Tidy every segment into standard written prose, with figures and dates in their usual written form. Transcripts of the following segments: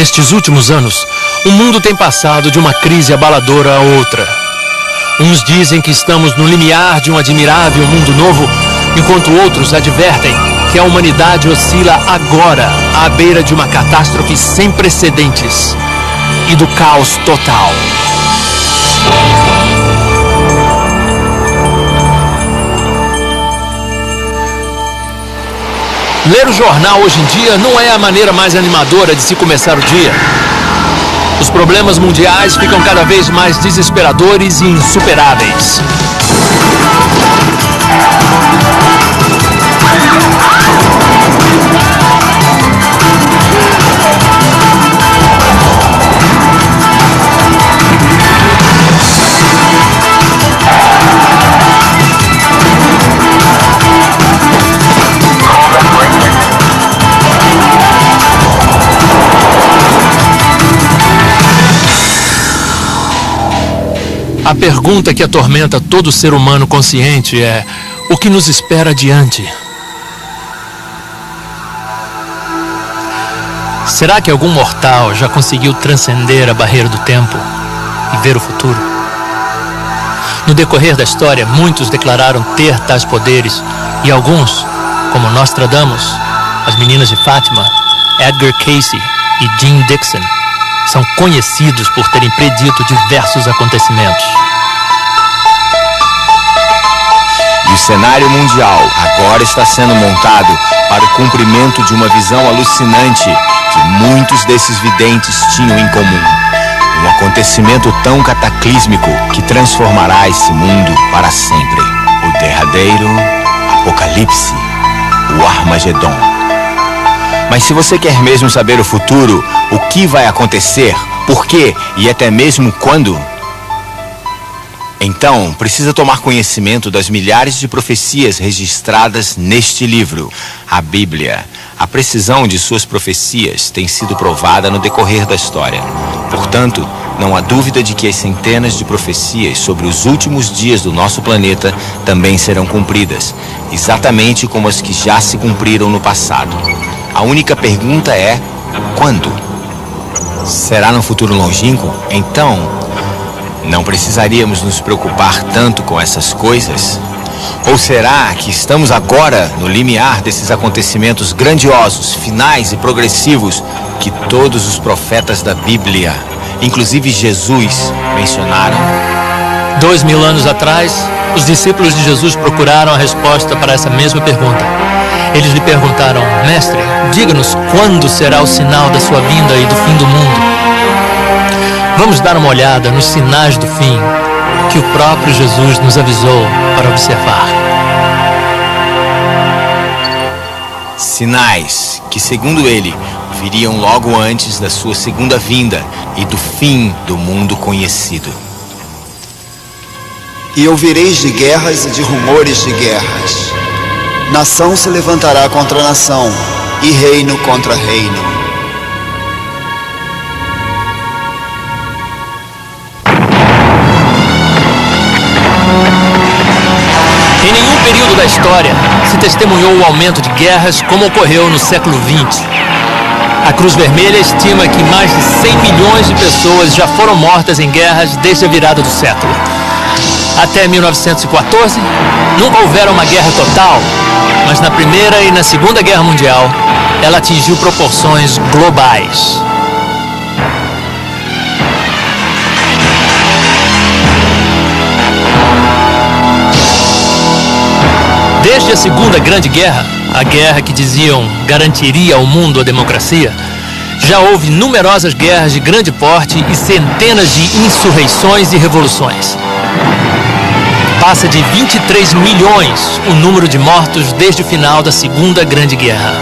Nestes últimos anos, o mundo tem passado de uma crise abaladora a outra. Uns dizem que estamos no limiar de um admirável mundo novo, enquanto outros advertem que a humanidade oscila agora à beira de uma catástrofe sem precedentes e do caos total. Ler o jornal hoje em dia não é a maneira mais animadora de se começar o dia. Os problemas mundiais ficam cada vez mais desesperadores e insuperáveis. A pergunta que atormenta todo ser humano consciente é: o que nos espera adiante? Será que algum mortal já conseguiu transcender a barreira do tempo e ver o futuro? No decorrer da história, muitos declararam ter tais poderes e alguns, como Nostradamus, as meninas de Fátima, Edgar Cayce e Jean Dixon, são conhecidos por terem predito diversos acontecimentos. E o cenário mundial agora está sendo montado para o cumprimento de uma visão alucinante que muitos desses videntes tinham em comum. Um acontecimento tão cataclísmico que transformará esse mundo para sempre. O derradeiro Apocalipse, o Armagedon. Mas se você quer mesmo saber o futuro, o que vai acontecer, por quê e até mesmo quando, então precisa tomar conhecimento das milhares de profecias registradas neste livro, a Bíblia. A precisão de suas profecias tem sido provada no decorrer da história. Portanto, não há dúvida de que as centenas de profecias sobre os últimos dias do nosso planeta também serão cumpridas, exatamente como as que já se cumpriram no passado. A única pergunta é: quando? Será no futuro longínquo? Então, não precisaríamos nos preocupar tanto com essas coisas? Ou será que estamos agora no limiar desses acontecimentos grandiosos, finais e progressivos que todos os profetas da Bíblia, inclusive Jesus, mencionaram? 2000 anos atrás, os discípulos de Jesus procuraram a resposta para essa mesma pergunta. Eles lhe perguntaram: Mestre, diga-nos quando será o sinal da sua vinda e do fim do mundo. Vamos dar uma olhada nos sinais do fim que o próprio Jesus nos avisou para observar. Sinais que, segundo ele, viriam logo antes da sua segunda vinda e do fim do mundo conhecido. E ouvireis de guerras e de rumores de guerras. Nação se levantará contra nação, e reino contra reino. Em nenhum período da história se testemunhou o aumento de guerras como ocorreu no século XX. A Cruz Vermelha estima que mais de 100 milhões de pessoas já foram mortas em guerras desde a virada do século. Até 1914, nunca houvera uma guerra total, mas na Primeira e na Segunda Guerra Mundial, ela atingiu proporções globais. Desde a Segunda Grande Guerra, a guerra que diziam garantiria ao mundo a democracia, já houve numerosas guerras de grande porte e centenas de insurreições e revoluções. Passa de 23 milhões o número de mortos desde o final da Segunda Grande Guerra.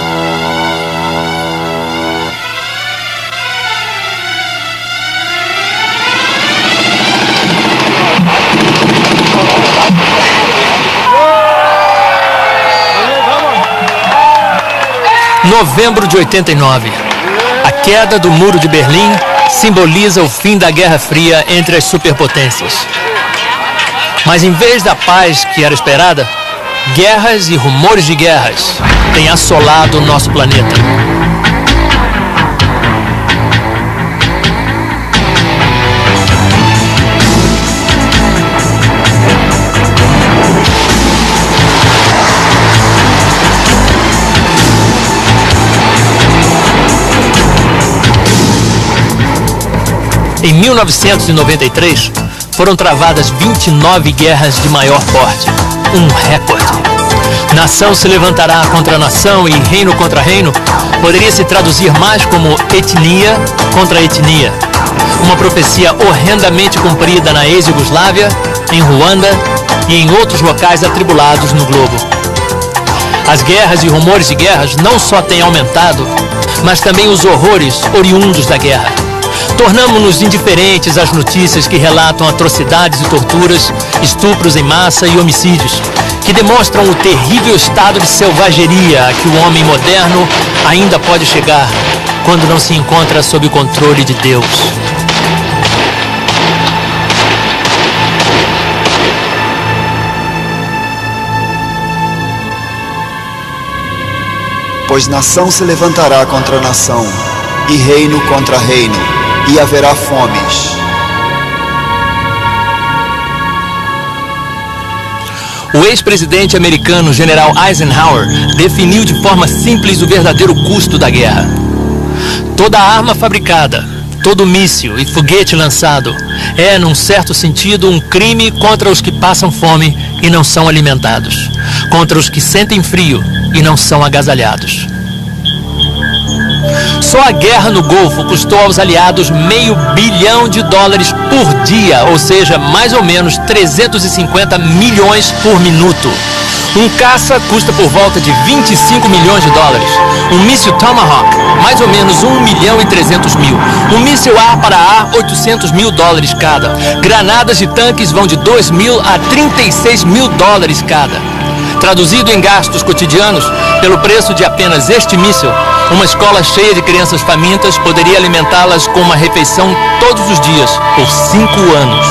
Novembro de 89. A queda do Muro de Berlim simboliza o fim da Guerra Fria entre as superpotências. Mas em vez da paz que era esperada, guerras e rumores de guerras têm assolado o nosso planeta. Em 1993, foram travadas 29 guerras de maior porte, um recorde. Nação se levantará contra nação e reino contra reino poderia se traduzir mais como etnia contra etnia. Uma profecia horrendamente cumprida na ex-Iugoslávia, em Ruanda e em outros locais atribulados no globo. As guerras e rumores de guerras não só têm aumentado, mas também os horrores oriundos da guerra. Tornamo-nos indiferentes às notícias que relatam atrocidades e torturas, estupros em massa e homicídios, que demonstram o terrível estado de selvageria a que o homem moderno ainda pode chegar quando não se encontra sob o controle de Deus. Pois nação se levantará contra nação, e reino contra reino, e haverá fomes. O ex-presidente americano General Eisenhower definiu de forma simples o verdadeiro custo da guerra. Toda arma fabricada, todo míssil e foguete lançado é, num certo sentido, um crime contra os que passam fome e não são alimentados, contra os que sentem frio e não são agasalhados. Só a guerra no Golfo custou aos aliados $500 bilhão por dia, ou seja, mais ou menos 350 milhões por minuto. Um caça custa por volta de $25 milhões. Um míssil Tomahawk, mais ou menos $1,3 milhão. Um míssil ar para ar, $800 mil cada. Granadas de tanques vão de $2 mil a $36 mil cada. Traduzido em gastos cotidianos, pelo preço de apenas este míssil, uma escola cheia de crianças famintas poderia alimentá-las com uma refeição todos os dias, por 5 anos.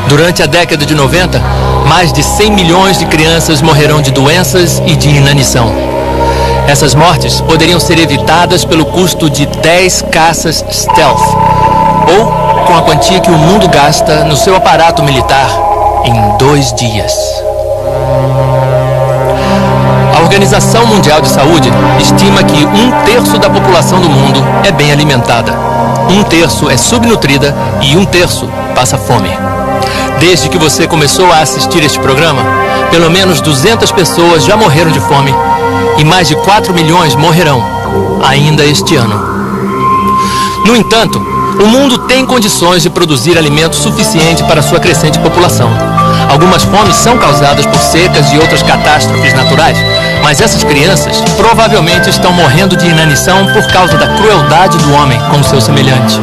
Durante a década de 90, mais de 100 milhões de crianças morrerão de doenças e de inanição. Essas mortes poderiam ser evitadas pelo custo de 10 caças stealth, ou com a quantia que o mundo gasta no seu aparato militar em 2 dias. A Organização Mundial de Saúde estima que 1/3 da população do mundo é bem alimentada, 1/3 é subnutrida e 1/3 passa fome. Desde que você começou a assistir este programa, pelo menos 200 pessoas já morreram de fome e mais de 4 milhões morrerão ainda este ano. No entanto, o mundo tem condições de produzir alimento suficiente para sua crescente população. Algumas fomes são causadas por secas e outras catástrofes naturais, mas essas crianças provavelmente estão morrendo de inanição por causa da crueldade do homem com o seu semelhante.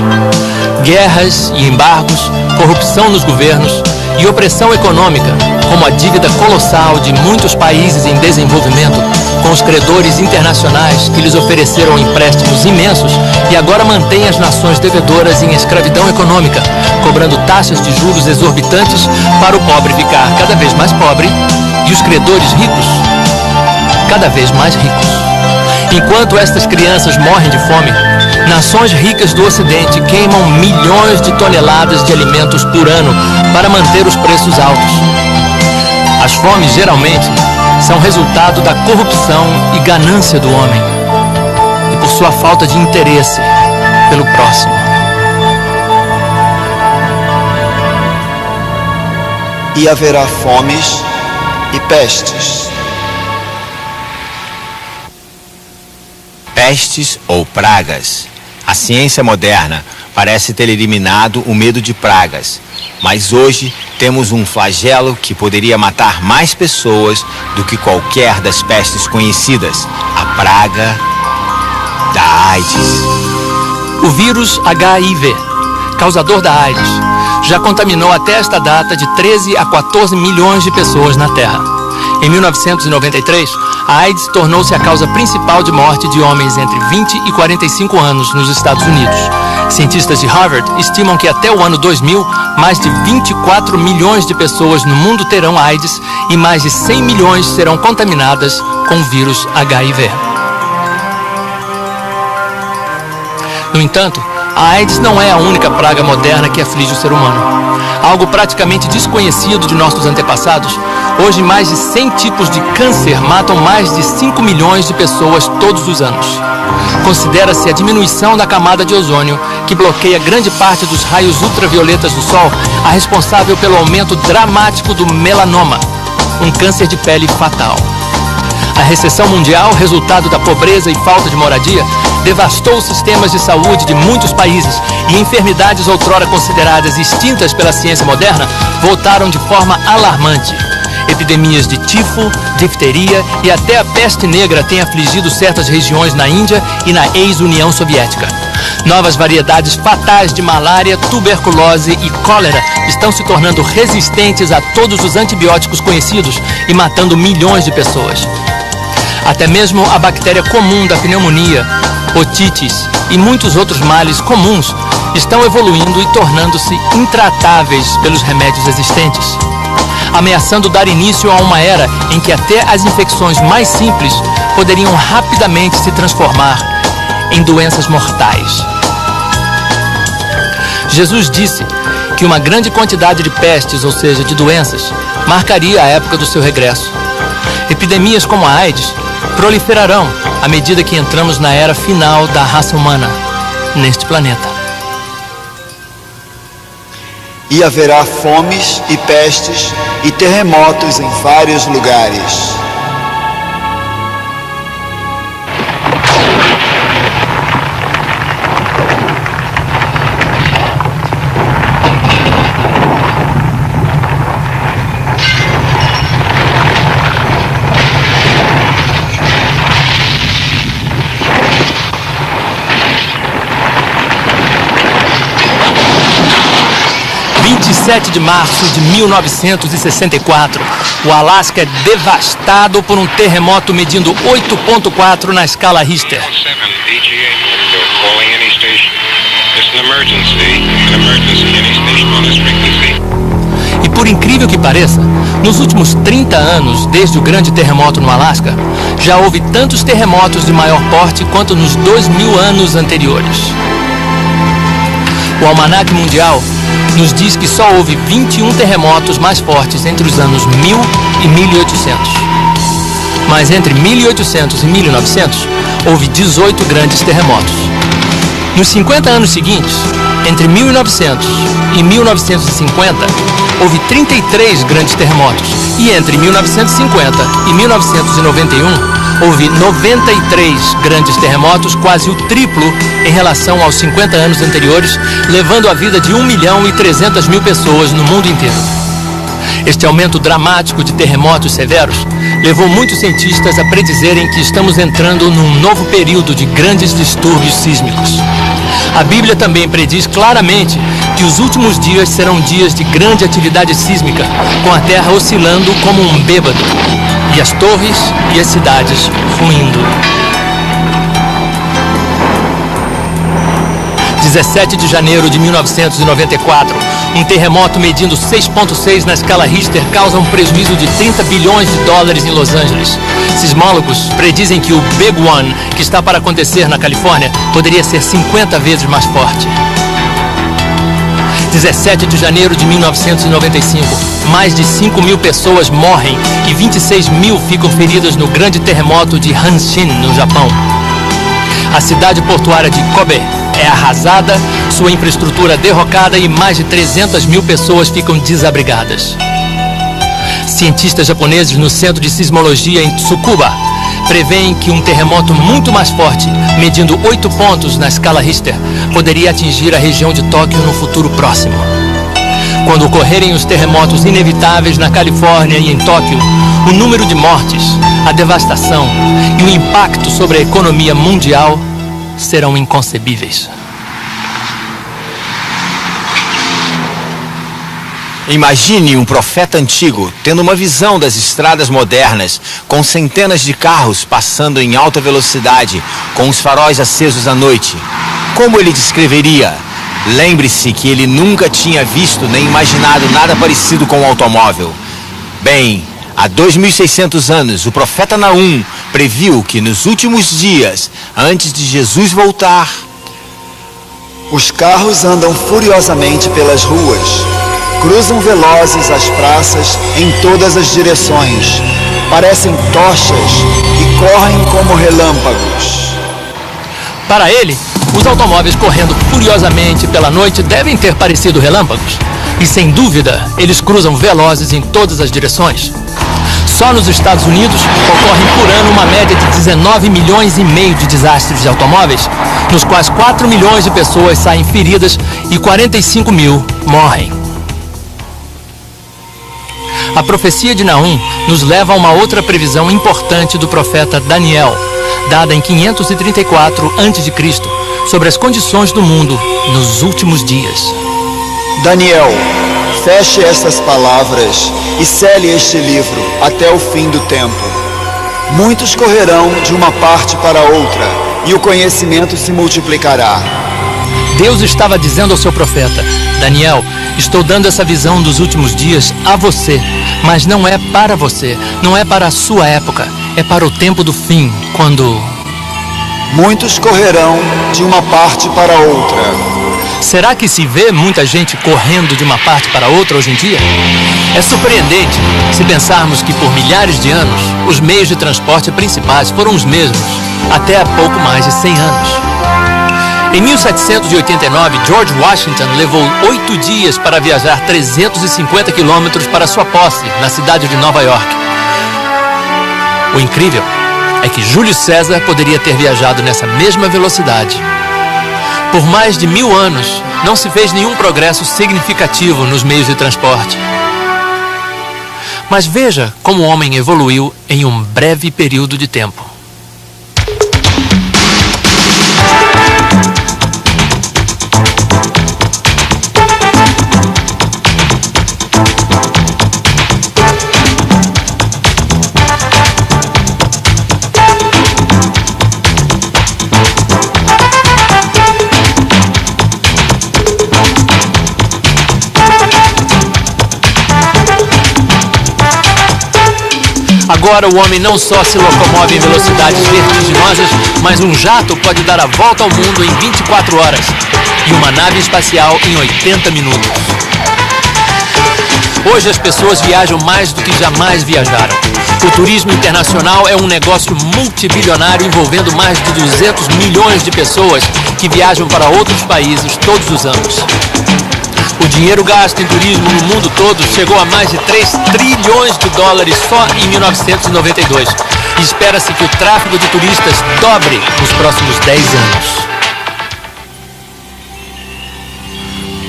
Guerras e embargos, corrupção nos governos e opressão econômica, como a dívida colossal de muitos países em desenvolvimento, com os credores internacionais que lhes ofereceram empréstimos imensos e agora mantêm as nações devedoras em escravidão econômica, cobrando taxas de juros exorbitantes para o pobre ficar cada vez mais pobre e os credores ricos cada vez mais ricos. Enquanto estas crianças morrem de fome, nações ricas do Ocidente queimam milhões de toneladas de alimentos por ano para manter os preços altos. As fomes, geralmente, são resultado da corrupção e ganância do homem e por sua falta de interesse pelo próximo. E haverá fomes e pestes. Pestes ou pragas. A ciência moderna parece ter eliminado o medo de pragas, mas hoje temos um flagelo que poderia matar mais pessoas do que qualquer das pestes conhecidas: a praga da AIDS. O vírus HIV, causador da AIDS, já contaminou até esta data de 13 a 14 milhões de pessoas na Terra. Em 1993, a AIDS tornou-se a causa principal de morte de homens entre 20 e 45 anos nos Estados Unidos. Cientistas de Harvard estimam que até o ano 2000, mais de 24 milhões de pessoas no mundo terão AIDS e mais de 100 milhões serão contaminadas com o vírus HIV. No entanto, a AIDS não é a única praga moderna que aflige o ser humano. Algo praticamente desconhecido de nossos antepassados, Hoje, mais de 100 tipos de câncer matam mais de 5 milhões de pessoas todos os anos. Considera-se a diminuição da camada de ozônio, que bloqueia grande parte dos raios ultravioletas do Sol, a responsável pelo aumento dramático do melanoma, um câncer de pele fatal. A recessão mundial, resultado da pobreza e falta de moradia, devastou os sistemas de saúde de muitos países e enfermidades outrora consideradas extintas pela ciência moderna voltaram de forma alarmante. Epidemias de tifo, difteria e até a peste negra têm afligido certas regiões na Índia e na ex-União Soviética. Novas variedades fatais de malária, tuberculose e cólera estão se tornando resistentes a todos os antibióticos conhecidos e matando milhões de pessoas. Até mesmo a bactéria comum da pneumonia, otites e muitos outros males comuns estão evoluindo e tornando-se intratáveis pelos remédios existentes, ameaçando dar início a uma era em que até as infecções mais simples poderiam rapidamente se transformar em doenças mortais. Jesus disse que uma grande quantidade de pestes, ou seja, de doenças, marcaria a época do seu regresso. Epidemias como a AIDS proliferarão à medida que entramos na era final da raça humana neste planeta. E haverá fomes e pestes e terremotos em vários lugares. Em 7 de março de 1964, o Alasca é devastado por um terremoto medindo 8,4 na escala Richter. E por incrível que pareça, nos últimos 30 anos, desde o grande terremoto no Alasca, já houve tantos terremotos de maior porte quanto nos 2000 anos anteriores. O Almanaque Mundial nos diz que só houve 21 terremotos mais fortes entre os anos 1000 e 1800. Mas entre 1800 e 1900, houve 18 grandes terremotos. Nos 50 anos seguintes, entre 1900 e 1950, houve 33 grandes terremotos. E entre 1950 e 1991, houve 93 grandes terremotos, quase o triplo em relação aos 50 anos anteriores, levando a vida de 1.300.000 pessoas no mundo inteiro. Este aumento dramático de terremotos severos levou muitos cientistas a predizerem que estamos entrando num novo período de grandes distúrbios sísmicos. A Bíblia também prediz claramente que os últimos dias serão dias de grande atividade sísmica, com a terra oscilando como um bêbado e as torres e as cidades ruindo. 17 de janeiro de 1994, um terremoto medindo 6,6 na escala Richter causa um prejuízo de 30 bilhões de dólares em Los Angeles. Sismólogos predizem que o Big One, que está para acontecer na Califórnia, poderia ser 50 vezes mais forte. 17 de janeiro de 1995, mais de 5.000 pessoas morrem e 26.000 ficam feridas no grande terremoto de Hanshin, no Japão. A cidade portuária de Kobe é arrasada, sua infraestrutura derrocada e mais de 300.000 pessoas ficam desabrigadas. Cientistas japoneses no Centro de Sismologia em Tsukuba preveem que um terremoto muito mais forte, medindo 8 pontos na escala Richter, poderia atingir a região de Tóquio no futuro próximo. Quando ocorrerem os terremotos inevitáveis na Califórnia e em Tóquio, o número de mortes, a devastação e o impacto sobre a economia mundial serão inconcebíveis. Imagine um profeta antigo tendo uma visão das estradas modernas, com centenas de carros passando em alta velocidade, com os faróis acesos à noite. Como ele descreveria? Lembre-se que ele nunca tinha visto nem imaginado nada parecido com um automóvel. Bem, há 2.600 anos, o profeta Naum previu que nos últimos dias, antes de Jesus voltar, os carros andam furiosamente pelas ruas Cruzam velozes as praças em todas as direções. Parecem tochas e correm como relâmpagos. Para ele, os automóveis correndo furiosamente pela noite devem ter parecido relâmpagos. E sem dúvida, eles cruzam velozes em todas as direções. Só nos Estados Unidos ocorrem por ano uma média de 19 milhões e meio de desastres de automóveis, nos quais 4 milhões de pessoas saem feridas e 45 mil morrem. A profecia de Naum nos leva a uma outra previsão importante do profeta Daniel, dada em 534 a.C., sobre as condições do mundo nos últimos dias. Daniel, feche estas palavras e cele este livro até o fim do tempo. Muitos correrão de uma parte para outra, e o conhecimento se multiplicará. Deus estava dizendo ao seu profeta: Daniel, estou dando essa visão dos últimos dias a você, mas não é para você, não é para a sua época, é para o tempo do fim, quando... Muitos correrão de uma parte para outra. Será que se vê muita gente correndo de uma parte para outra hoje em dia? É surpreendente se pensarmos que por milhares de anos, os meios de transporte principais foram os mesmos, até há pouco mais de 100 anos. Em 1789, George Washington levou 8 dias para viajar 350 quilômetros para sua posse, na cidade de Nova York. O incrível é que Júlio César poderia ter viajado nessa mesma velocidade. Por mais de 1000 anos, não se fez nenhum progresso significativo nos meios de transporte. Mas veja como o homem evoluiu em um breve período de tempo. Agora o homem não só se locomove em velocidades vertiginosas, mas um jato pode dar a volta ao mundo em 24 horas e uma nave espacial em 80 minutos. Hoje as pessoas viajam mais do que jamais viajaram. O turismo internacional é um negócio multibilionário envolvendo mais de 200 milhões de pessoas que viajam para outros países todos os anos. O dinheiro gasto em turismo no mundo todo chegou a mais de 3 trilhões de dólares só em 1992. E espera-se que o tráfego de turistas dobre nos próximos 10 anos.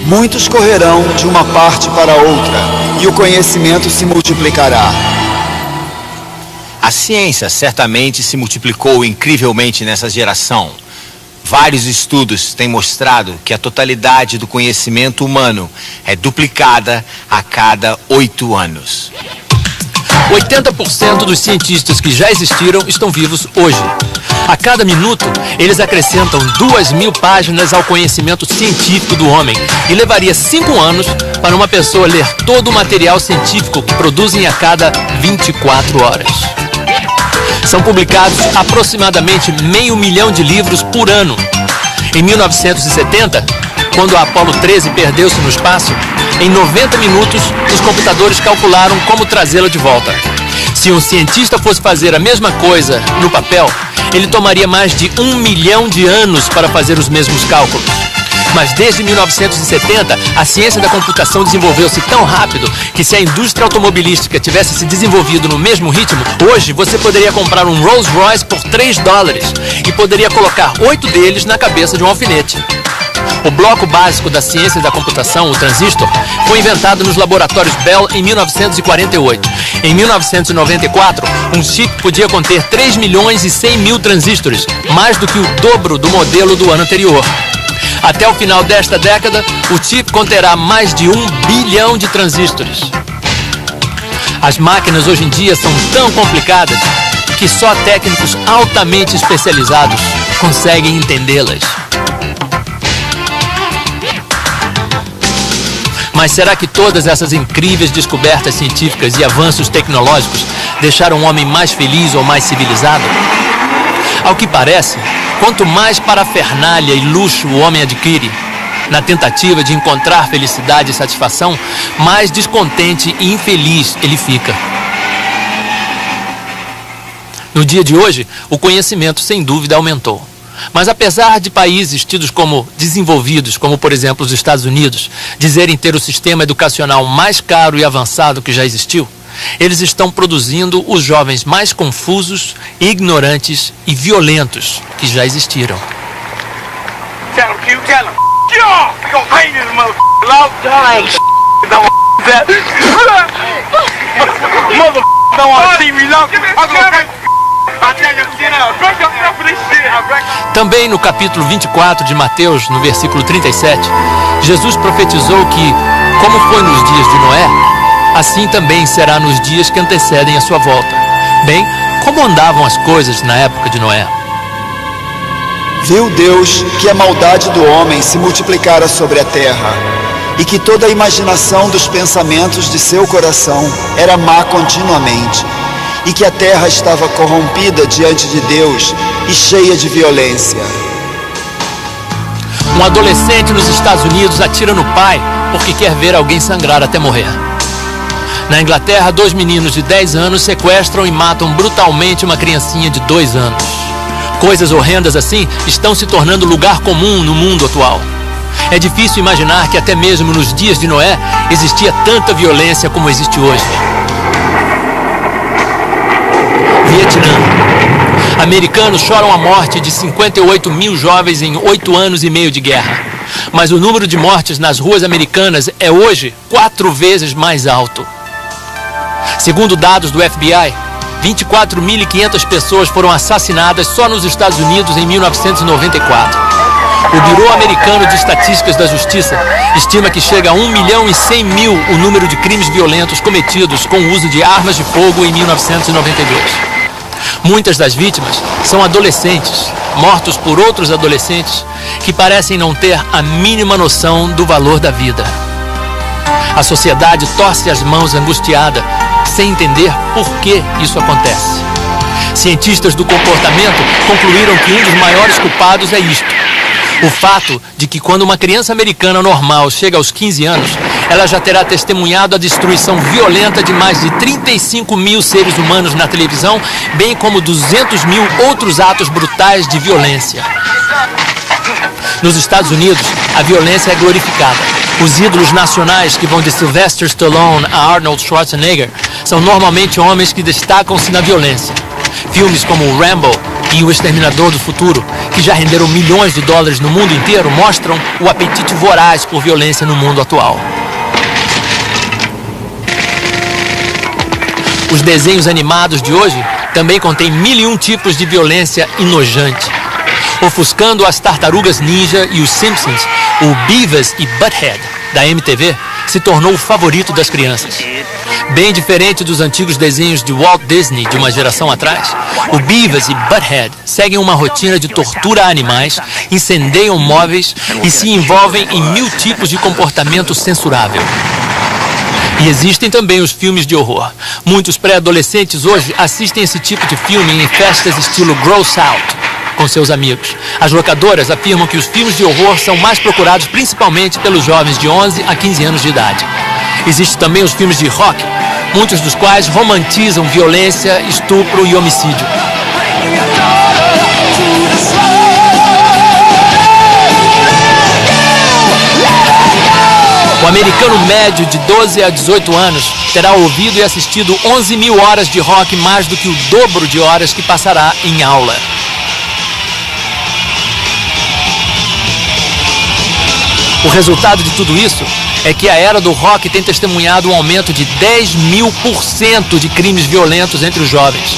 Muitos correrão de uma parte para outra, e o conhecimento se multiplicará. A ciência certamente se multiplicou incrivelmente nessa geração. Vários estudos têm mostrado que a totalidade do conhecimento humano é duplicada a cada 8 anos. 80% dos cientistas que já existiram estão vivos hoje. A cada minuto, eles acrescentam 2.000 páginas ao conhecimento científico do homem e levaria 5 anos para uma pessoa ler todo o material científico que produzem a cada 24 horas. São publicados aproximadamente 500 mil de livros por ano. Em 1970, quando a Apollo 13 perdeu-se no espaço, em 90 minutos os computadores calcularam como trazê-la de volta. Se um cientista fosse fazer a mesma coisa no papel, ele tomaria mais de 1 milhão de anos para fazer os mesmos cálculos. Mas desde 1970, a ciência da computação desenvolveu-se tão rápido que se a indústria automobilística tivesse se desenvolvido no mesmo ritmo, hoje você poderia comprar um Rolls Royce por $3 e poderia colocar 8 deles na cabeça de um alfinete. O bloco básico da ciência da computação, o transistor, foi inventado nos laboratórios Bell em 1948. Em 1994, um chip podia conter 3 milhões e 100 mil transistores, mais do que o dobro do modelo do ano anterior. Até o final desta década, o chip conterá mais de 1 bilhão de transistores. As máquinas hoje em dia são tão complicadas que só técnicos altamente especializados conseguem entendê-las. Mas será que todas essas incríveis descobertas científicas e avanços tecnológicos deixaram o homem mais feliz ou mais civilizado? Ao que parece, quanto mais parafernália e luxo o homem adquire, na tentativa de encontrar felicidade e satisfação, mais descontente e infeliz ele fica. No dia de hoje, o conhecimento sem dúvida aumentou. Mas apesar de países tidos como desenvolvidos, como por exemplo os Estados Unidos, dizerem ter o sistema educacional mais caro e avançado que já existiu, eles estão produzindo os jovens mais confusos, ignorantes e violentos que já existiram. Também no capítulo 24 de Mateus, no versículo 37, Jesus profetizou que, como foi nos dias de Noé, assim também será nos dias que antecedem a sua volta. Bem, como andavam as coisas na época de Noé? Viu Deus que a maldade do homem se multiplicara sobre a terra, e que toda a imaginação dos pensamentos de seu coração era má continuamente, e que a terra estava corrompida diante de Deus e cheia de violência. Um adolescente nos Estados Unidos atira no pai porque quer ver alguém sangrar até morrer. Na Inglaterra, 2 meninos de 10 anos sequestram e matam brutalmente uma criancinha de 2 anos. Coisas horrendas assim estão se tornando lugar comum no mundo atual. É difícil imaginar que até mesmo nos dias de Noé existia tanta violência como existe hoje. Vietnã. Americanos choram a morte de 58 mil jovens em 8 anos e meio de guerra. Mas o número de mortes nas ruas americanas é hoje 4 vezes mais alto. Segundo dados do FBI, 24.500 pessoas foram assassinadas só nos Estados Unidos em 1994. O Bureau Americano de Estatísticas da Justiça estima que chega a 1.100.000 o número de crimes violentos cometidos com o uso de armas de fogo em 1992. Muitas das vítimas são adolescentes, mortos por outros adolescentes que parecem não ter a mínima noção do valor da vida. A sociedade torce as mãos angustiada, sem entender por que isso acontece. Cientistas do comportamento concluíram que um dos maiores culpados é isto: o fato de que quando uma criança americana normal chega aos 15 anos, ela já terá testemunhado a destruição violenta de mais de 35 mil seres humanos na televisão, bem como 200 mil outros atos brutais de violência. Nos Estados Unidos, a violência é glorificada. Os ídolos nacionais, que vão de Sylvester Stallone a Arnold Schwarzenegger, são normalmente homens que destacam-se na violência. Filmes como Rambo e O Exterminador do Futuro, que já renderam milhões de dólares no mundo inteiro, mostram o apetite voraz por violência no mundo atual. Os desenhos animados de hoje também contêm 1001 tipos de violência enojante. Ofuscando as Tartarugas Ninja e os Simpsons, o Beavis e Butthead, da MTV, se tornou o favorito das crianças. Bem diferente dos antigos desenhos de Walt Disney de uma geração atrás, o Beavis e Butthead seguem uma rotina de tortura a animais, incendeiam móveis e se envolvem em 1000 tipos de comportamento censurável. E existem também os filmes de horror. Muitos pré-adolescentes hoje assistem esse tipo de filme em festas estilo Gross Out com seus amigos. As locadoras afirmam que os filmes de horror são mais procurados principalmente pelos jovens de 11 a 15 anos de idade. Existem também os filmes de rock, muitos dos quais romantizam violência, estupro e homicídio. O americano médio de 12 a 18 anos terá ouvido e assistido 11.000 horas de rock, mais do que o dobro de horas que passará em aula. O resultado de tudo isso é que a era do rock tem testemunhado um aumento de 10.000% de crimes violentos entre os jovens.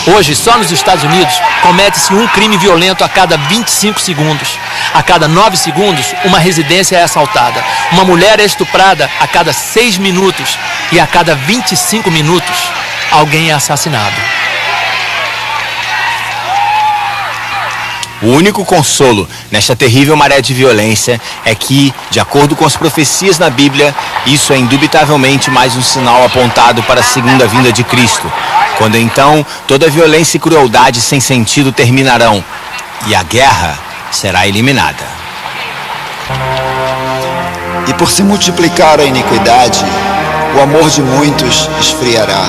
Hoje, só nos Estados Unidos, comete-se um crime violento a cada 25 segundos. A cada 9 segundos, uma residência é assaltada. Uma mulher é estuprada a cada 6 minutos. E a cada 25 minutos, alguém é assassinado. O único consolo nesta terrível maré de violência é que, de acordo com as profecias na Bíblia, isso é indubitavelmente mais um sinal apontado para a segunda vinda de Cristo, quando então toda violência e crueldade sem sentido terminarão e a guerra será eliminada. E por se multiplicar a iniquidade, o amor de muitos esfriará.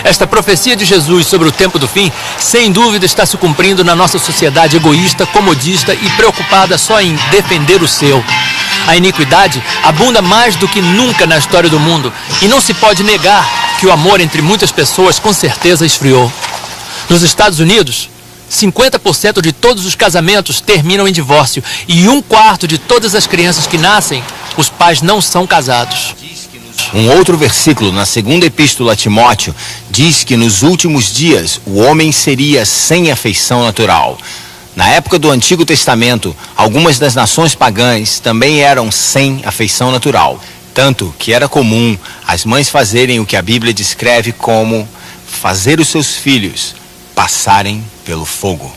Esta profecia de Jesus sobre o tempo do fim, sem dúvida está se cumprindo na nossa sociedade egoísta, comodista e preocupada só em defender o seu. A iniquidade abunda mais do que nunca na história do mundo e não se pode negar que o amor entre muitas pessoas com certeza esfriou. Nos Estados Unidos, 50% de todos os casamentos terminam em divórcio e 1/4 de todas as crianças que nascem, os pais não são casados. Um outro versículo na segunda epístola a Timóteo diz que nos últimos dias o homem seria sem afeição natural. Na época do Antigo Testamento, algumas das nações pagãs também eram sem afeição natural, tanto que era comum as mães fazerem o que a Bíblia descreve como fazer os seus filhos passarem pelo fogo.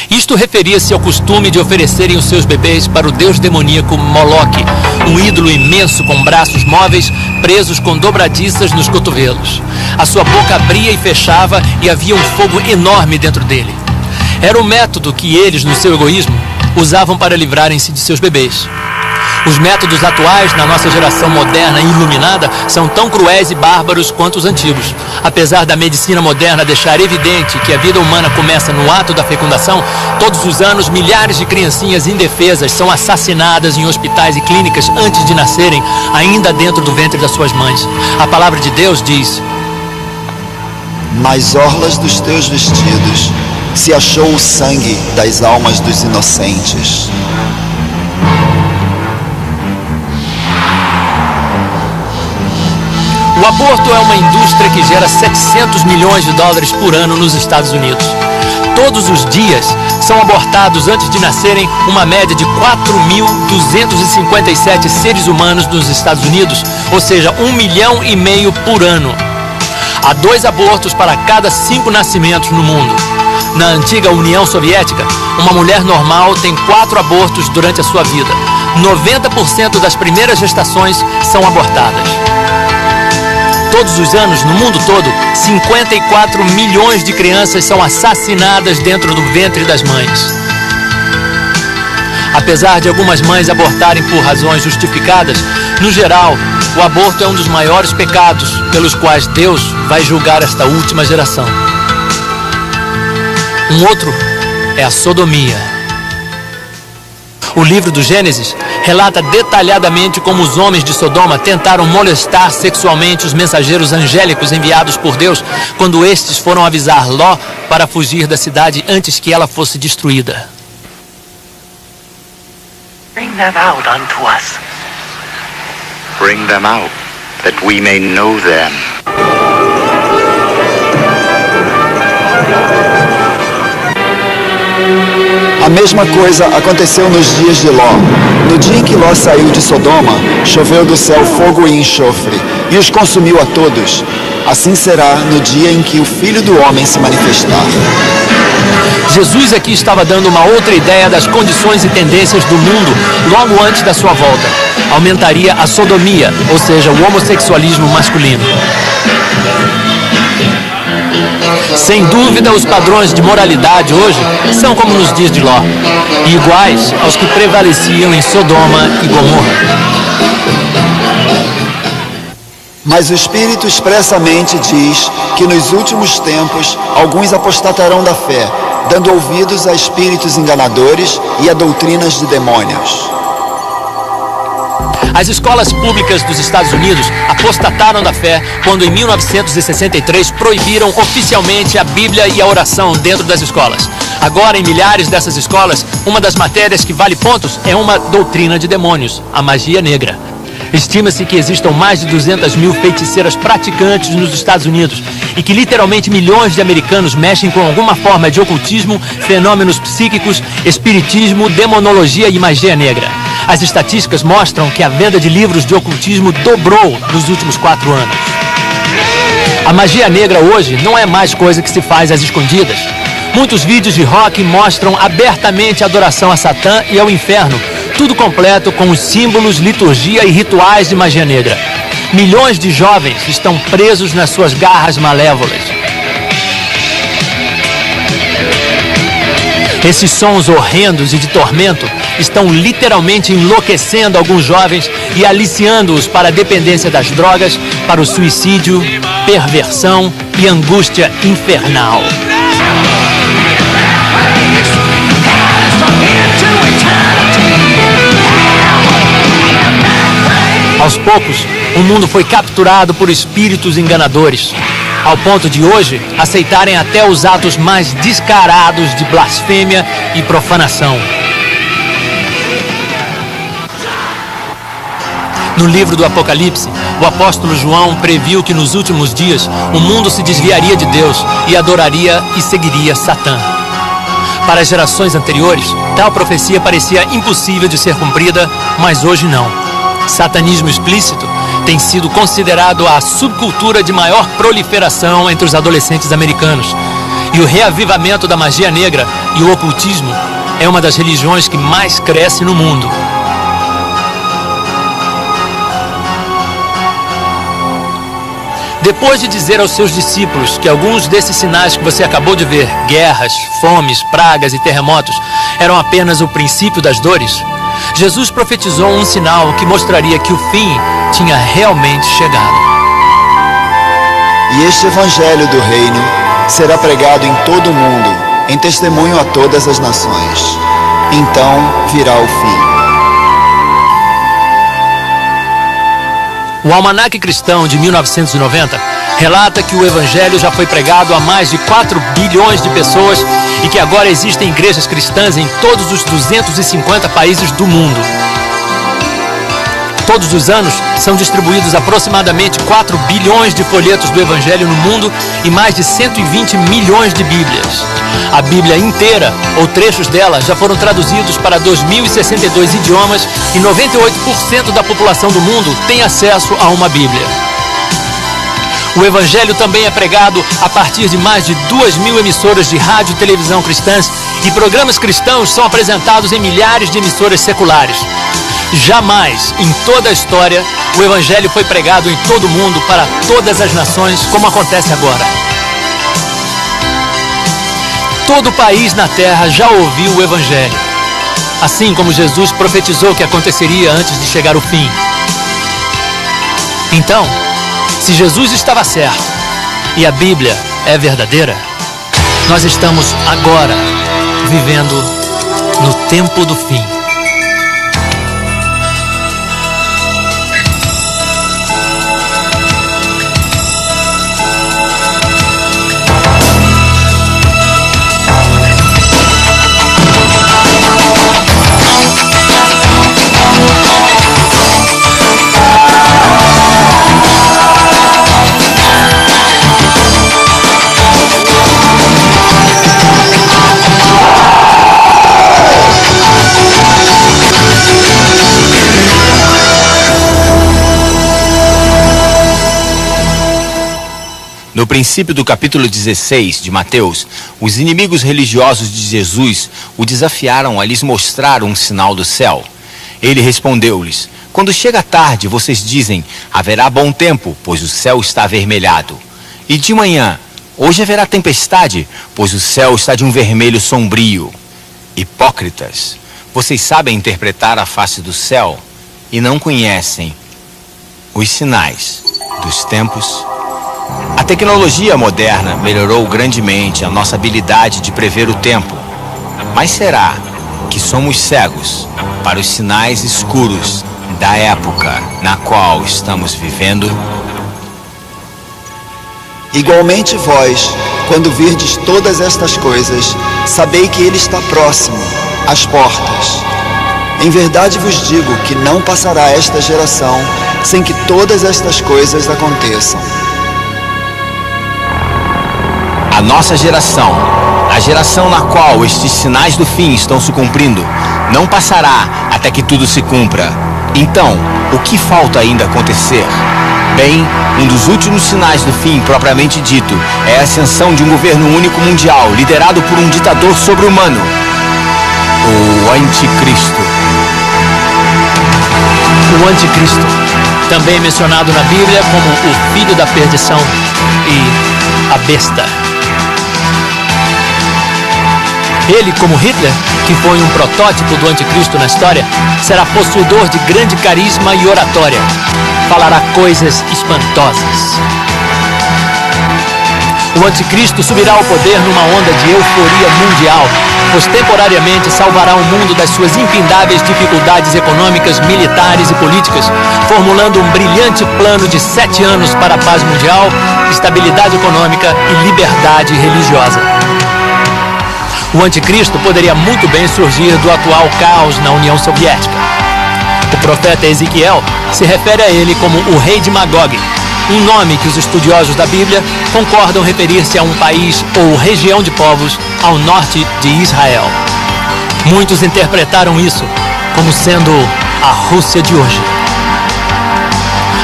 Isto referia-se ao costume de oferecerem os seus bebês para o deus demoníaco Moloque, um ídolo imenso com braços móveis presos com dobradiças nos cotovelos. A sua boca abria e fechava e havia um fogo enorme dentro dele. Era o método que eles, no seu egoísmo, usavam para livrarem-se de seus bebês. Os métodos atuais, na nossa geração moderna e iluminada, são tão cruéis e bárbaros quanto os antigos. Apesar da medicina moderna deixar evidente que a vida humana começa no ato da fecundação, todos os anos milhares de criancinhas indefesas são assassinadas em hospitais e clínicas antes de nascerem, ainda dentro do ventre das suas mães. A palavra de Deus diz: nas orlas dos teus vestidos se achou o sangue das almas dos inocentes. O aborto é uma indústria que gera 700 milhões de dólares por ano nos Estados Unidos. Todos os dias são abortados antes de nascerem uma média de 4.257 seres humanos nos Estados Unidos, ou seja, 1,5 milhão por ano. Há 2 abortos para cada 5 nascimentos no mundo. Na antiga União Soviética, uma mulher normal tem 4 abortos durante a sua vida. 90% das primeiras gestações são abortadas. Todos os anos, no mundo todo, 54 milhões de crianças são assassinadas dentro do ventre das mães. Apesar de algumas mães abortarem por razões justificadas, no geral, o aborto é um dos maiores pecados pelos quais Deus vai julgar esta última geração. Um outro é a sodomia. O livro do Gênesis relata detalhadamente como os homens de Sodoma tentaram molestar sexualmente os mensageiros angélicos enviados por Deus quando estes foram avisar Ló para fugir da cidade antes que ela fosse destruída. Bring them out unto us. Bring them out, that we may know them. A mesma coisa aconteceu nos dias de Ló. No dia em que Ló saiu de Sodoma, choveu do céu fogo e enxofre, e os consumiu a todos. Assim será no dia em que o Filho do Homem se manifestar. Jesus aqui estava dando uma outra ideia das condições e tendências do mundo logo antes da sua volta. Aumentaria a sodomia, ou seja, o homossexualismo masculino. Sem dúvida, os padrões de moralidade hoje são como nos dias de Ló, e iguais aos que prevaleciam em Sodoma e Gomorra. Mas o Espírito expressamente diz que nos últimos tempos alguns apostatarão da fé, dando ouvidos a espíritos enganadores e a doutrinas de demônios. As escolas públicas dos Estados Unidos apostataram da fé quando, em 1963, proibiram oficialmente a Bíblia e a oração dentro das escolas. Agora, em milhares dessas escolas, uma das matérias que vale pontos é uma doutrina de demônios, a magia negra. Estima-se que existam mais de 200 mil feiticeiras praticantes nos Estados Unidos e que literalmente milhões de americanos mexem com alguma forma de ocultismo, fenômenos psíquicos, espiritismo, demonologia e magia negra. As estatísticas mostram que a venda de livros de ocultismo dobrou nos últimos 4 anos. A magia negra hoje não é mais coisa que se faz às escondidas. Muitos vídeos de rock mostram abertamente a adoração a Satã e ao inferno, tudo completo com os símbolos, liturgia e rituais de magia negra. Milhões de jovens estão presos nas suas garras malévolas. Esses sons horrendos e de tormento estão literalmente enlouquecendo alguns jovens e aliciando-os para a dependência das drogas, para o suicídio, perversão e angústia infernal. Aos poucos, o mundo foi capturado por espíritos enganadores, ao ponto de hoje aceitarem até os atos mais descarados de blasfêmia e profanação. No livro do Apocalipse, o apóstolo João previu que nos últimos dias o mundo se desviaria de Deus e adoraria e seguiria Satã. Para as gerações anteriores, tal profecia parecia impossível de ser cumprida, mas hoje não. Satanismo explícito tem sido considerado a subcultura de maior proliferação entre os adolescentes americanos. E o reavivamento da magia negra e o ocultismo é uma das religiões que mais cresce no mundo. Depois de dizer aos seus discípulos que alguns desses sinais que você acabou de ver, guerras, fomes, pragas e terremotos, eram apenas o princípio das dores, Jesus profetizou um sinal que mostraria que o fim tinha realmente chegado. E este evangelho do reino será pregado em todo o mundo, em testemunho a todas as nações. Então virá o fim. O Almanaque Cristão de 1990 relata que o Evangelho já foi pregado a mais de 4 bilhões de pessoas e que agora existem igrejas cristãs em todos os 250 países do mundo. Todos os anos são distribuídos aproximadamente 4 bilhões de folhetos do Evangelho no mundo e mais de 120 milhões de Bíblias. A Bíblia inteira, ou trechos dela, já foram traduzidos para 2.062 idiomas e 98% da população do mundo tem acesso a uma Bíblia. O Evangelho também é pregado a partir de mais de 2.000 emissoras de rádio e televisão cristãs e programas cristãos são apresentados em milhares de emissoras seculares. Jamais, em toda a história, o Evangelho foi pregado em todo o mundo para todas as nações, como acontece agora. Todo país na terra já ouviu o Evangelho, assim como Jesus profetizou que aconteceria antes de chegar o fim. Então, se Jesus estava certo e a Bíblia é verdadeira, nós estamos agora vivendo no tempo do fim. No princípio do capítulo 16 de Mateus, os inimigos religiosos de Jesus o desafiaram a lhes mostrar um sinal do céu. Ele respondeu-lhes: quando chega a tarde, vocês dizem, haverá bom tempo, pois o céu está avermelhado. E de manhã, hoje haverá tempestade, pois o céu está de um vermelho sombrio. Hipócritas, vocês sabem interpretar a face do céu e não conhecem os sinais dos tempos. A tecnologia moderna melhorou grandemente a nossa habilidade de prever o tempo. Mas será que somos cegos para os sinais escuros da época na qual estamos vivendo? Igualmente vós, quando virdes todas estas coisas, sabei que ele está próximo, às portas. Em verdade vos digo que não passará esta geração sem que todas estas coisas aconteçam. A nossa geração, a geração na qual estes sinais do fim estão se cumprindo, não passará até que tudo se cumpra. Então, o que falta ainda acontecer? Bem, um dos últimos sinais do fim propriamente dito é a ascensão de um governo único mundial, liderado por um ditador sobre-humano, o Anticristo. O Anticristo, também mencionado na Bíblia como o filho da perdição e a besta. Ele, como Hitler, que foi um protótipo do anticristo na história, será possuidor de grande carisma e oratória. Falará coisas espantosas. O anticristo subirá ao poder numa onda de euforia mundial, pois temporariamente salvará o mundo das suas infindáveis dificuldades econômicas, militares e políticas, formulando um brilhante plano de 7 anos para a paz mundial, estabilidade econômica e liberdade religiosa. O anticristo poderia muito bem surgir do atual caos na União Soviética. O profeta Ezequiel se refere a ele como o rei de Magog, um nome que os estudiosos da Bíblia concordam referir-se a um país ou região de povos ao norte de Israel. Muitos interpretaram isso como sendo a Rússia de hoje.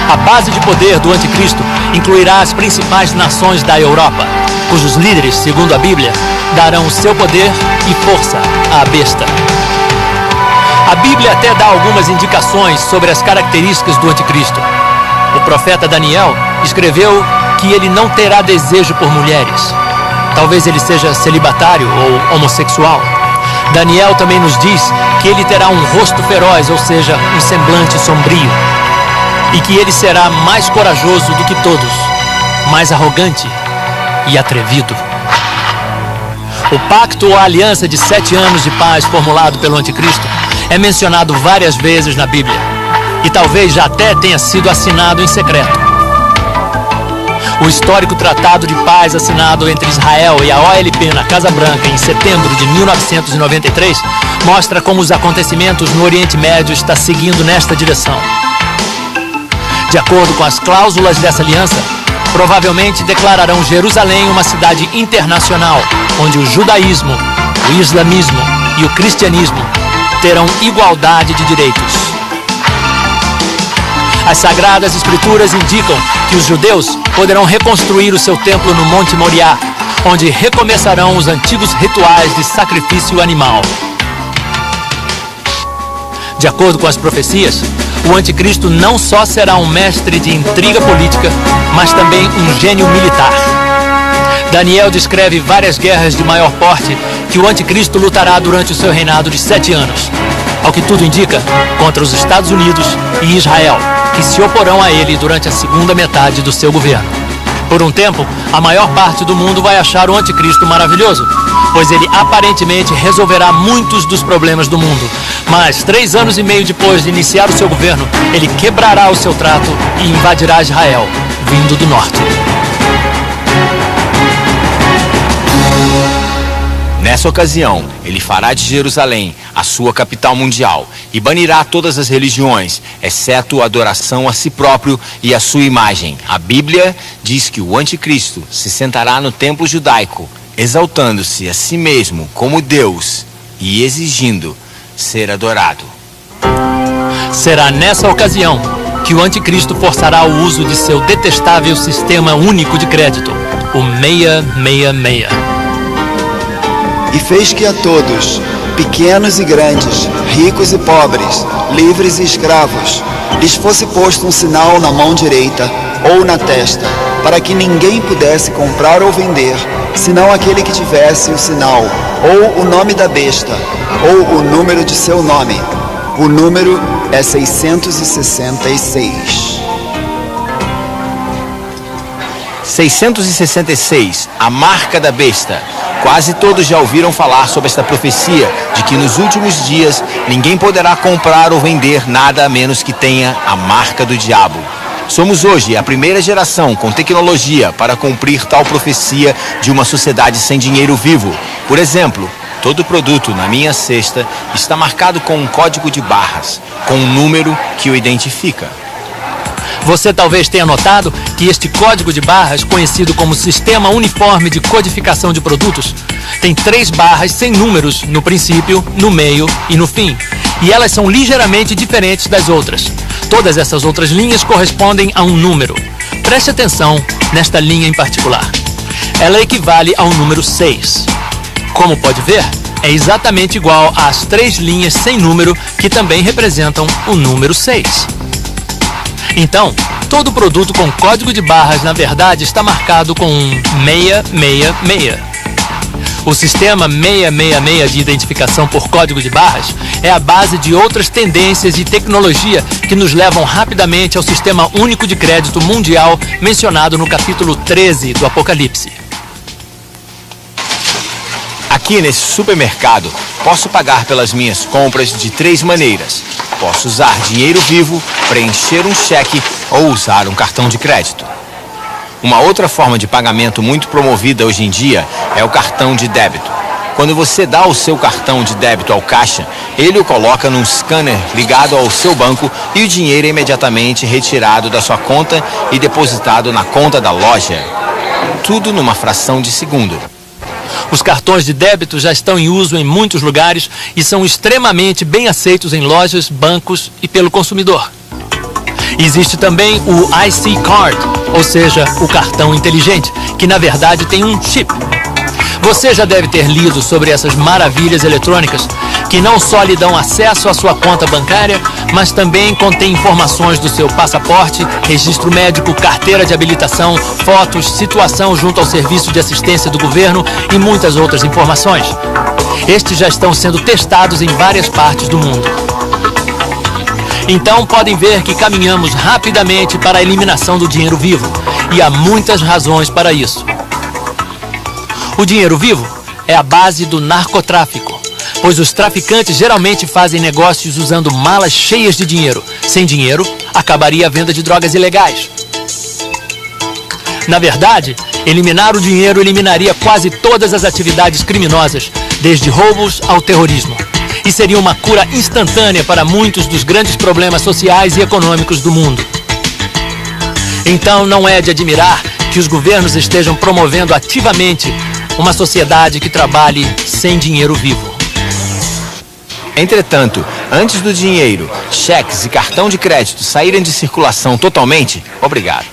A base de poder do anticristo incluirá as principais nações da Europa, cujos líderes, segundo a Bíblia, darão o seu poder e força à besta. A Bíblia até dá algumas indicações sobre as características do anticristo. O profeta Daniel escreveu que ele não terá desejo por mulheres. Talvez ele seja celibatário ou homossexual. Daniel também nos diz que ele terá um rosto feroz, ou seja, um semblante sombrio. E que ele será mais corajoso do que todos, mais arrogante e atrevido. O pacto ou a aliança de 7 anos de paz formulado pelo anticristo é mencionado várias vezes na Bíblia. E talvez já até tenha sido assinado em secreto. O histórico tratado de paz assinado entre Israel e a OLP na Casa Branca em setembro de 1993 mostra como os acontecimentos no Oriente Médio estão seguindo nesta direção. De acordo com as cláusulas dessa aliança, provavelmente declararão Jerusalém uma cidade internacional, onde o judaísmo, o islamismo e o cristianismo terão igualdade de direitos. As Sagradas Escrituras indicam que os judeus poderão reconstruir o seu templo no Monte Moriá, onde recomeçarão os antigos rituais de sacrifício animal. De acordo com as profecias, o anticristo não só será um mestre de intriga política, mas também um gênio militar. Daniel descreve várias guerras de maior porte que o anticristo lutará durante o seu reinado de 7 anos. Ao que tudo indica, contra os Estados Unidos e Israel, que se oporão a ele durante a segunda metade do seu governo. Por um tempo, a maior parte do mundo vai achar o anticristo maravilhoso, pois ele aparentemente resolverá muitos dos problemas do mundo. Mas 3 anos e meio depois de iniciar o seu governo, ele quebrará o seu trato e invadirá Israel, vindo do norte. Nessa ocasião, ele fará de Jerusalém a sua capital mundial e banirá todas as religiões, exceto a adoração a si próprio e a sua imagem. A Bíblia diz que o anticristo se sentará no templo judaico, exaltando-se a si mesmo como Deus e exigindo ser adorado. Será nessa ocasião que o anticristo forçará o uso de seu detestável sistema único de crédito, o 666. E fez que a todos, pequenos e grandes, ricos e pobres, livres e escravos, lhes fosse posto um sinal na mão direita ou na testa, para que ninguém pudesse comprar ou vender, senão aquele que tivesse o sinal, ou o nome da besta, ou o número de seu nome. O número é 666. 666, a marca da besta. Quase todos já ouviram falar sobre esta profecia de que nos últimos dias ninguém poderá comprar ou vender nada a menos que tenha a marca do diabo. Somos hoje a primeira geração com tecnologia para cumprir tal profecia de uma sociedade sem dinheiro vivo. Por exemplo, todo produto na minha cesta está marcado com um código de barras, com um número que o identifica. Você talvez tenha notado que este código de barras, conhecido como Sistema Uniforme de Codificação de Produtos, tem 3 barras sem números no princípio, no meio e no fim. E elas são ligeiramente diferentes das outras. Todas essas outras linhas correspondem a um número. Preste atenção nesta linha em particular. Ela equivale ao número 6. Como pode ver, é exatamente igual às 3 linhas sem número que também representam o número 6. Então, todo produto com código de barras, na verdade, está marcado com um 666. O sistema 666 de identificação por código de barras é a base de outras tendências e tecnologia que nos levam rapidamente ao Sistema Único de Crédito Mundial mencionado no capítulo 13 do Apocalipse. Aqui nesse supermercado, posso pagar pelas minhas compras de 3 maneiras. Posso usar dinheiro vivo, preencher um cheque ou usar um cartão de crédito. Uma outra forma de pagamento muito promovida hoje em dia é o cartão de débito. Quando você dá o seu cartão de débito ao caixa, ele o coloca num scanner ligado ao seu banco e o dinheiro é imediatamente retirado da sua conta e depositado na conta da loja. Tudo numa fração de segundo. Os cartões de débito já estão em uso em muitos lugares e são extremamente bem aceitos em lojas, bancos e pelo consumidor. Existe também o IC Card, ou seja, o cartão inteligente, que na verdade tem um chip. Você já deve ter lido sobre essas maravilhas eletrônicas que não só lhe dão acesso à sua conta bancária, mas também contém informações do seu passaporte, registro médico, carteira de habilitação, fotos, situação junto ao serviço de assistência do governo e muitas outras informações. Estes já estão sendo testados em várias partes do mundo. Então podem ver que caminhamos rapidamente para a eliminação do dinheiro vivo, e há muitas razões para isso. O dinheiro vivo é a base do narcotráfico, pois os traficantes geralmente fazem negócios usando malas cheias de dinheiro. Sem dinheiro, acabaria a venda de drogas ilegais. Na verdade, eliminar o dinheiro eliminaria quase todas as atividades criminosas, desde roubos ao terrorismo. E seria uma cura instantânea para muitos dos grandes problemas sociais e econômicos do mundo. Então não é de admirar que os governos estejam promovendo ativamente uma sociedade que trabalhe sem dinheiro vivo. Entretanto, antes do dinheiro, cheques e cartão de crédito saírem de circulação totalmente,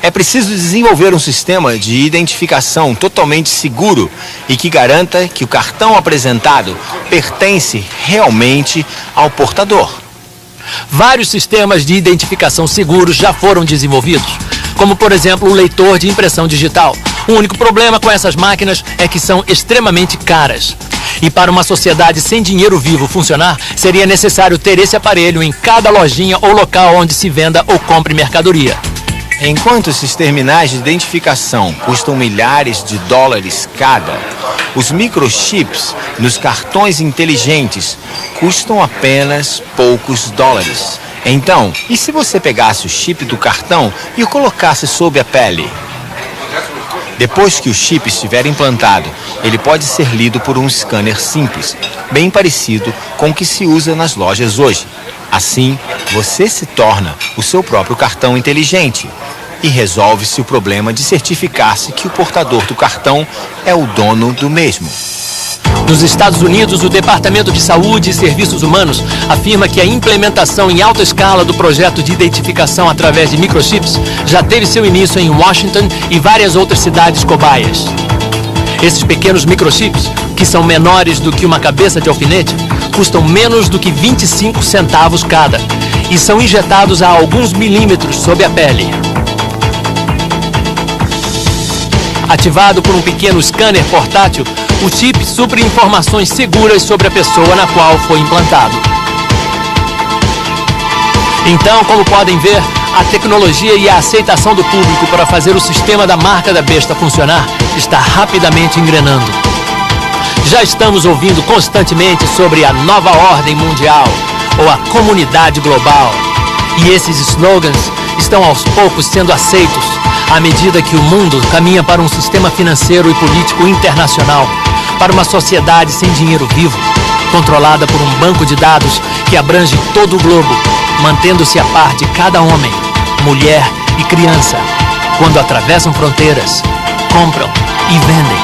é preciso desenvolver um sistema de identificação totalmente seguro e que garanta que o cartão apresentado pertence realmente ao portador. Vários sistemas de identificação seguros já foram desenvolvidos, como por exemplo o leitor de impressão digital. O único problema com essas máquinas é que são extremamente caras. E para uma sociedade sem dinheiro vivo funcionar, seria necessário ter esse aparelho em cada lojinha ou local onde se venda ou compre mercadoria. Enquanto esses terminais de identificação custam milhares de dólares cada, os microchips nos cartões inteligentes custam apenas poucos dólares. Então, e se você pegasse o chip do cartão e o colocasse sob a pele? Depois que o chip estiver implantado, ele pode ser lido por um scanner simples, bem parecido com o que se usa nas lojas hoje. Assim, você se torna o seu próprio cartão inteligente e resolve-se o problema de certificar-se que o portador do cartão é o dono do mesmo. Nos Estados Unidos, o Departamento de Saúde e Serviços Humanos afirma que a implementação em alta escala do projeto de identificação através de microchips já teve seu início em Washington e várias outras cidades cobaias. Esses pequenos microchips, que são menores do que uma cabeça de alfinete, custam menos do que 25 centavos cada e são injetados a alguns milímetros sob a pele. Ativado por um pequeno scanner portátil, o chip supre informações seguras sobre a pessoa na qual foi implantado. Então, como podem ver, a tecnologia e a aceitação do público para fazer o sistema da marca da besta funcionar está rapidamente engrenando. Já estamos ouvindo constantemente sobre a nova ordem mundial ou a comunidade global. E esses slogans estão aos poucos sendo aceitos à medida que o mundo caminha para um sistema financeiro e político internacional, para uma sociedade sem dinheiro vivo, controlada por um banco de dados que abrange todo o globo, mantendo-se a par de cada homem, mulher e criança, quando atravessam fronteiras, compram e vendem.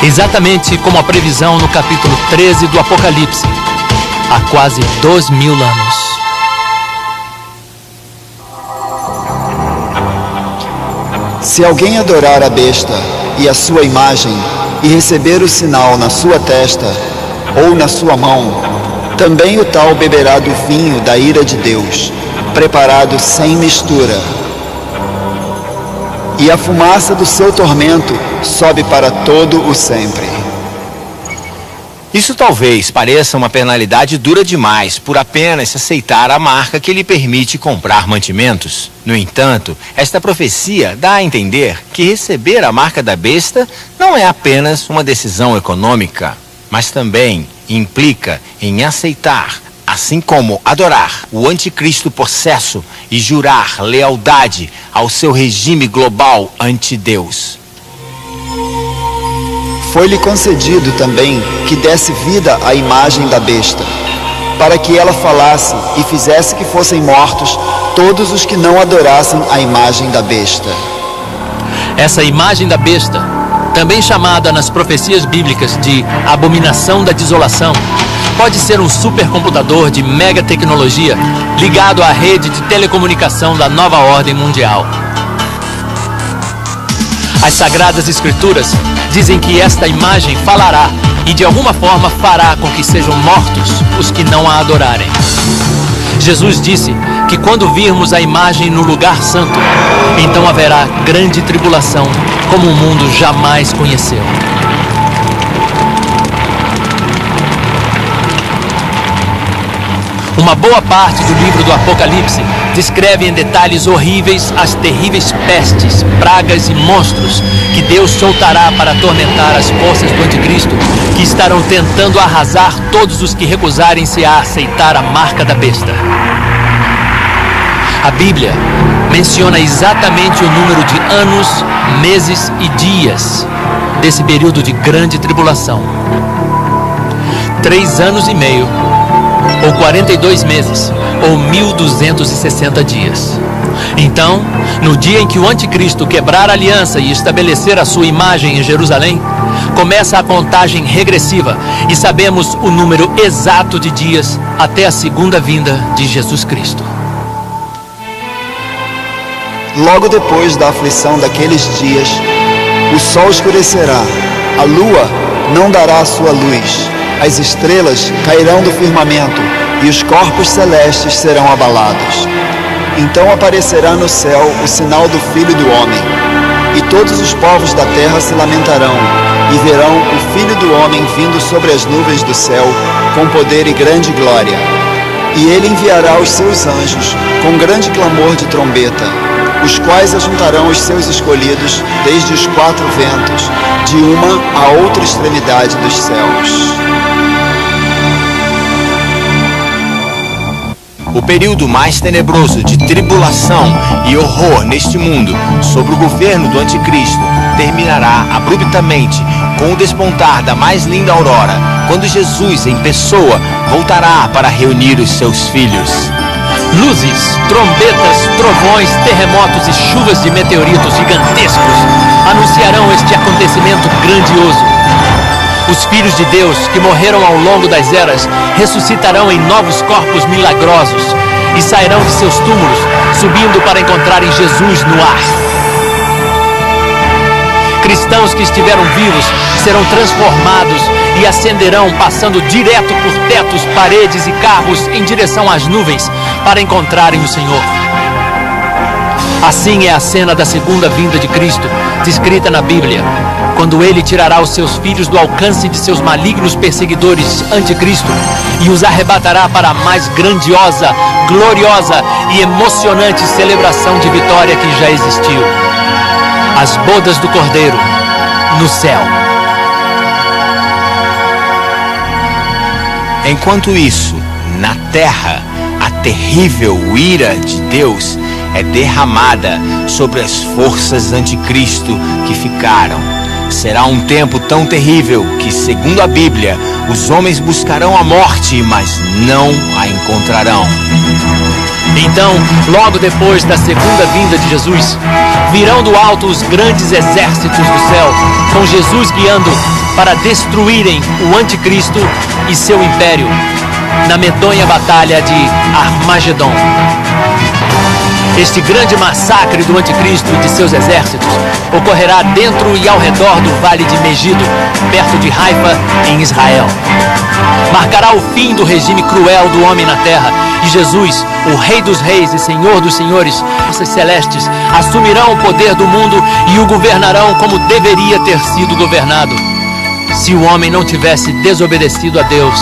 Exatamente como a previsão no capítulo 13 do Apocalipse, há quase 2000 anos. Se alguém adorar a besta e a sua imagem e receber o sinal na sua testa ou na sua mão, também o tal beberá do vinho da ira de Deus, preparado sem mistura. E a fumaça do seu tormento sobe para todo o sempre. Isso talvez pareça uma penalidade dura demais por apenas aceitar a marca que lhe permite comprar mantimentos. No entanto, esta profecia dá a entender que receber a marca da besta não é apenas uma decisão econômica, mas também implica em aceitar, assim como adorar o anticristo possesso e jurar lealdade ao seu regime global anti-Deus. Foi-lhe concedido também que desse vida à imagem da besta, para que ela falasse e fizesse que fossem mortos todos os que não adorassem a imagem da besta. Essa imagem da besta, também chamada nas profecias bíblicas de abominação da desolação, pode ser um supercomputador de mega tecnologia ligado à rede de telecomunicação da nova ordem mundial. As Sagradas Escrituras dizem que esta imagem falará e de alguma forma fará com que sejam mortos os que não a adorarem. Jesus disse que quando virmos a imagem no lugar santo, então haverá grande tribulação, como o mundo jamais conheceu. Uma boa parte do livro do Apocalipse descreve em detalhes horríveis as terríveis pestes, pragas e monstros que Deus soltará para atormentar as forças do anticristo, que estarão tentando arrasar todos os que recusarem-se a aceitar a marca da besta. A Bíblia menciona exatamente o número de anos, meses e dias desse período de grande tribulação. 3 anos e meio, ou 42 meses, ou 1260 dias. Então, no dia em que o anticristo quebrar a aliança e estabelecer a sua imagem em Jerusalém, começa a contagem regressiva e sabemos o número exato de dias até a segunda vinda de Jesus Cristo. Logo depois da aflição daqueles dias, o sol escurecerá, a lua não dará a sua luz, as estrelas cairão do firmamento e os corpos celestes serão abalados. Então aparecerá no céu o sinal do Filho do Homem, e todos os povos da terra se lamentarão, e verão o Filho do Homem vindo sobre as nuvens do céu, com poder e grande glória. E ele enviará os seus anjos, com grande clamor de trombeta, os quais ajuntarão os seus escolhidos desde os 4 ventos, de uma a outra extremidade dos céus. O período mais tenebroso de tribulação e horror neste mundo sobre o governo do anticristo terminará abruptamente com o despontar da mais linda aurora, quando Jesus em pessoa voltará para reunir os seus filhos. Luzes, trombetas, trovões, terremotos e chuvas de meteoritos gigantescos anunciarão este acontecimento grandioso. Os filhos de Deus que morreram ao longo das eras ressuscitarão em novos corpos milagrosos e sairão de seus túmulos, subindo para encontrarem Jesus no ar. Cristãos que estiveram vivos serão transformados e ascenderão, passando direto por tetos, paredes e carros em direção às nuvens para encontrarem o Senhor. Assim é a cena da segunda vinda de Cristo, descrita na Bíblia, quando ele tirará os seus filhos do alcance de seus malignos perseguidores anticristo e os arrebatará para a mais grandiosa, gloriosa e emocionante celebração de vitória que já existiu. As bodas do Cordeiro no céu. Enquanto isso, na terra, a terrível ira de Deus é derramada sobre as forças anticristo que ficaram. Será um tempo tão terrível que, segundo a Bíblia, os homens buscarão a morte, mas não a encontrarão. Então, logo depois da segunda vinda de Jesus, virão do alto os grandes exércitos do céu, com Jesus guiando para destruírem o anticristo e seu império, na medonha batalha de Armagedon. Este grande massacre do anticristo e de seus exércitos ocorrerá dentro e ao redor do vale de Megido, perto de Haifa, em Israel. Marcará o fim do regime cruel do homem na terra, e Jesus, o Rei dos Reis e Senhor dos Senhores, forças celestes, assumirão o poder do mundo e o governarão como deveria ter sido governado, se o homem não tivesse desobedecido a Deus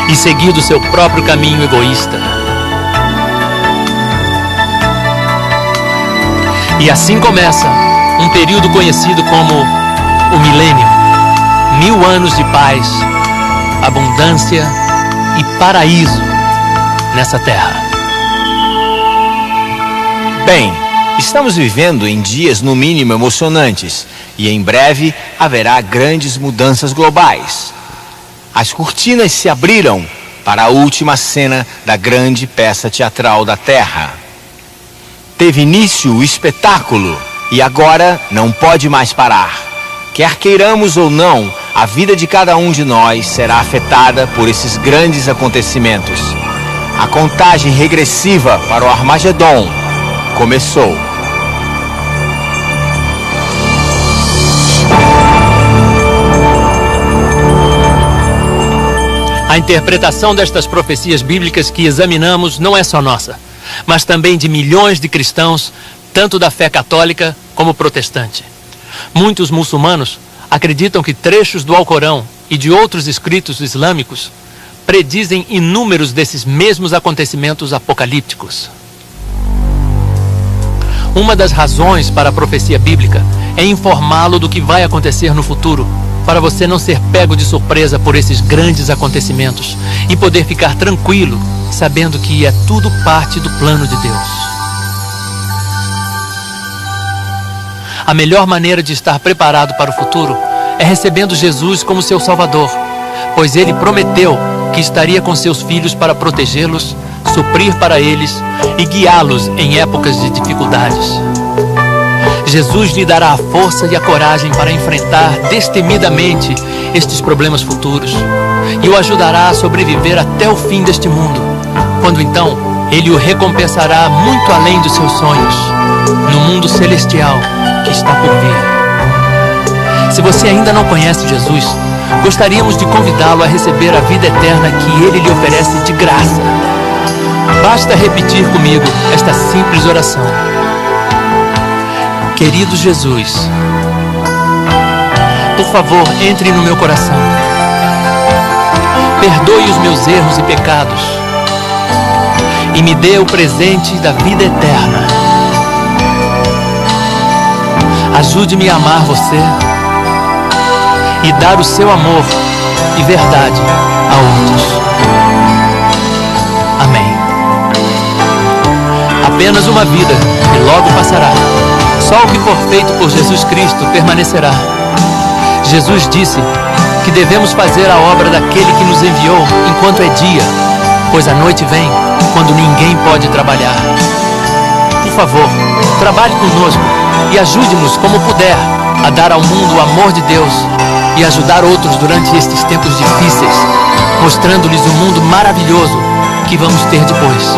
e seguido seu próprio caminho egoísta. E assim começa um período conhecido como o milênio. 1000 anos de paz, abundância e paraíso nessa terra. Bem, estamos vivendo em dias no mínimo emocionantes e em breve haverá grandes mudanças globais. As cortinas se abriram para a última cena da grande peça teatral da Terra. Teve início o espetáculo e agora não pode mais parar. Quer queiramos ou não, a vida de cada um de nós será afetada por esses grandes acontecimentos. A contagem regressiva para o Armagedon começou. A interpretação destas profecias bíblicas que examinamos não é só nossa, mas também de milhões de cristãos, tanto da fé católica como protestante. Muitos muçulmanos acreditam que trechos do Alcorão e de outros escritos islâmicos predizem inúmeros desses mesmos acontecimentos apocalípticos. Uma das razões para a profecia bíblica é informá-lo do que vai acontecer no futuro, para você não ser pego de surpresa por esses grandes acontecimentos e poder ficar tranquilo, sabendo que é tudo parte do plano de Deus. A melhor maneira de estar preparado para o futuro é recebendo Jesus como seu Salvador, pois Ele prometeu que estaria com seus filhos para protegê-los, suprir para eles e guiá-los em épocas de dificuldades. Jesus lhe dará a força e a coragem para enfrentar destemidamente estes problemas futuros e o ajudará a sobreviver até o fim deste mundo, quando então Ele o recompensará muito além dos seus sonhos, no mundo celestial que está por vir. Se você ainda não conhece Jesus, gostaríamos de convidá-lo a receber a vida eterna que Ele lhe oferece de graça. Basta repetir comigo esta simples oração. Querido Jesus, por favor, entre no meu coração. Perdoe os meus erros e pecados e me dê o presente da vida eterna. Ajude-me a amar você e dar o seu amor e verdade a outros. Amém. Apenas uma vida e logo passará. Só o que for feito por Jesus Cristo permanecerá. Jesus disse que devemos fazer a obra daquele que nos enviou enquanto é dia, pois a noite vem quando ninguém pode trabalhar. Por favor, trabalhe conosco e ajude-nos como puder a dar ao mundo o amor de Deus e ajudar outros durante estes tempos difíceis, mostrando-lhes o mundo maravilhoso que vamos ter depois.